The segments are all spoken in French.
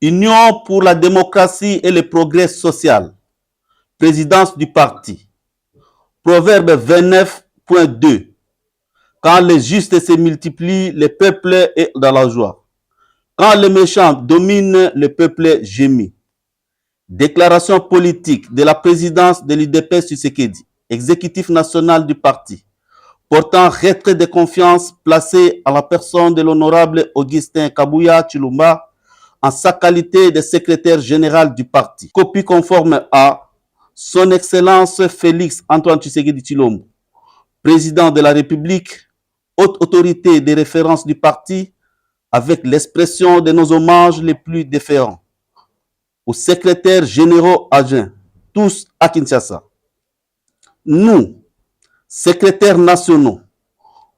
Union pour la démocratie et le progrès social. Présidence du parti. Proverbe 29.2. Quand les justes se multiplient, le peuple est dans la joie. Quand les méchants dominent, le peuple gémit. Déclaration politique de la présidence de l'UDPS Tshisekedi, exécutif national du parti, portant retrait de confiance placé à la personne de l'honorable Augustin Kabuya Tshilomba en sa qualité de secrétaire général du parti. Copie conforme à Son Excellence Félix Antoine Tshisekedi Tshilombo, président de la République, haute autorité de référence du parti, avec l'expression de nos hommages les plus déférents aux secrétaires généraux adjoints, tous à Kinshasa. Nous, secrétaires nationaux,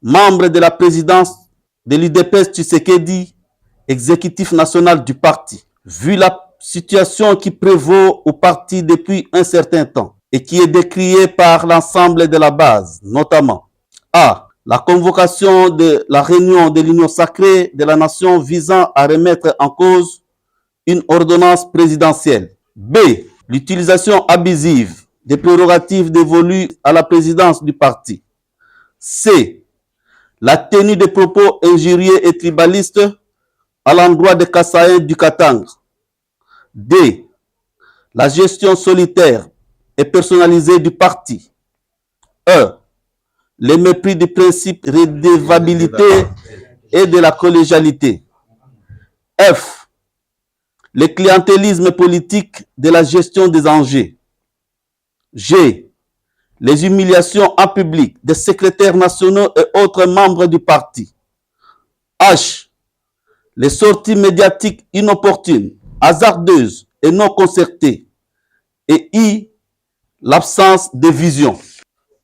membres de la présidence de l'UDPS Tshisekedi, exécutif national du parti, vu la situation qui prévaut au parti depuis un certain temps et qui est décriée par l'ensemble de la base, notamment A. La convocation de la réunion de l'Union sacrée de la nation visant à remettre en cause une ordonnance présidentielle. B. L'utilisation abusive des prérogatives dévolues à la présidence du parti. C. La tenue de propos injurieux et tribalistes à l'endroit des Kassaïens du Katanga. D. La gestion solitaire et personnalisée du parti. E. Le mépris du principe de redevabilité et de la collégialité. F. Le clientélisme politique de la gestion des enjeux. G. Les humiliations en public des secrétaires nationaux et autres membres du parti. H. Les sorties médiatiques inopportunes, hasardeuses et non concertées. Et I. L'absence de vision.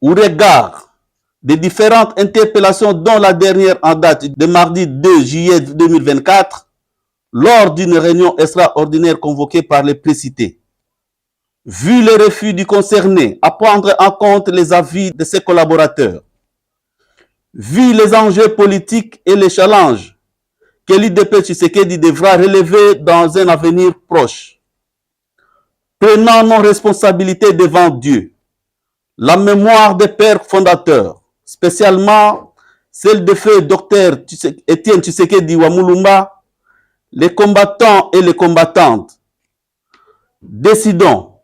Au regard des différentes interpellations, dont la dernière en date de mardi 2 juillet 2024, lors d'une réunion extraordinaire convoquée par les précités. Vu le refus du concerné à prendre en compte les avis de ses collaborateurs, vu les enjeux politiques et les challenges que l'UDPS Tshisekedi devra relever dans un avenir proche, prenant nos responsabilités devant Dieu, la mémoire des pères fondateurs, spécialement celle de feu Dr Étienne Tshisekedi Wamulumba, les combattants et les combattantes, décidons,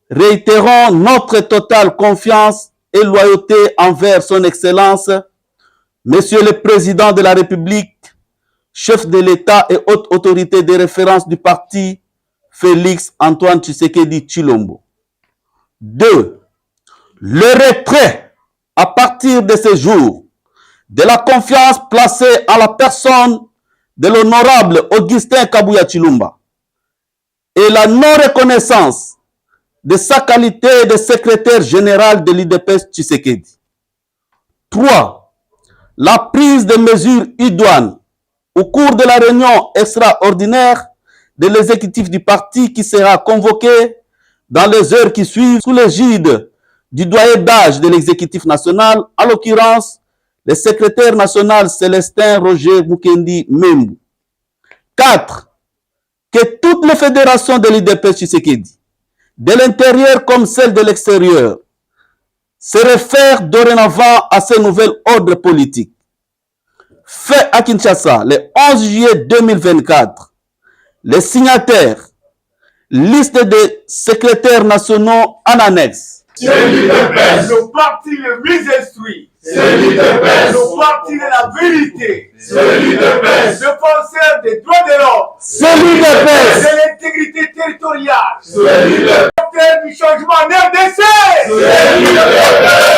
réitérons notre totale confiance et loyauté envers son Excellence, Monsieur le Président de la République, chef de l'État et haute autorité de référence du parti, Félix Antoine Tshisekedi Tshilombo. 2. Le retrait, à partir de ce jour, de la confiance placée à la personne de l'honorable Augustin Kabuya Tshilomba et la non-reconnaissance de sa qualité de secrétaire général de l'UDPS Tshisekedi. 3. La prise de mesures idoines au cours de la réunion extraordinaire de l'exécutif du parti qui sera convoquée dans les heures qui suivent sous l'égide du doyen d'âge de l'exécutif national, en l'occurrence le secrétaire national Célestin Roger Mukendi Membu. 4. Que toutes les fédérations de l'UDPS Tshisekedi, de l'intérieur comme celles de l'extérieur, se réfèrent dorénavant à ce nouvel ordre politique. Fait à Kinshasa le 11 juillet 2024, les signataires, liste des secrétaires nationaux en annexe. C'est l'UDPS. Le parti le mieux instruit. C'est l'UDPS. Le parti de la vérité. C'est l'UDPS. Le penseur des droits de l'homme. C'est l'UDPS. De l'intégrité territoriale. C'est l'UDPS. Le du changement en RDC. C'est l'UDPS.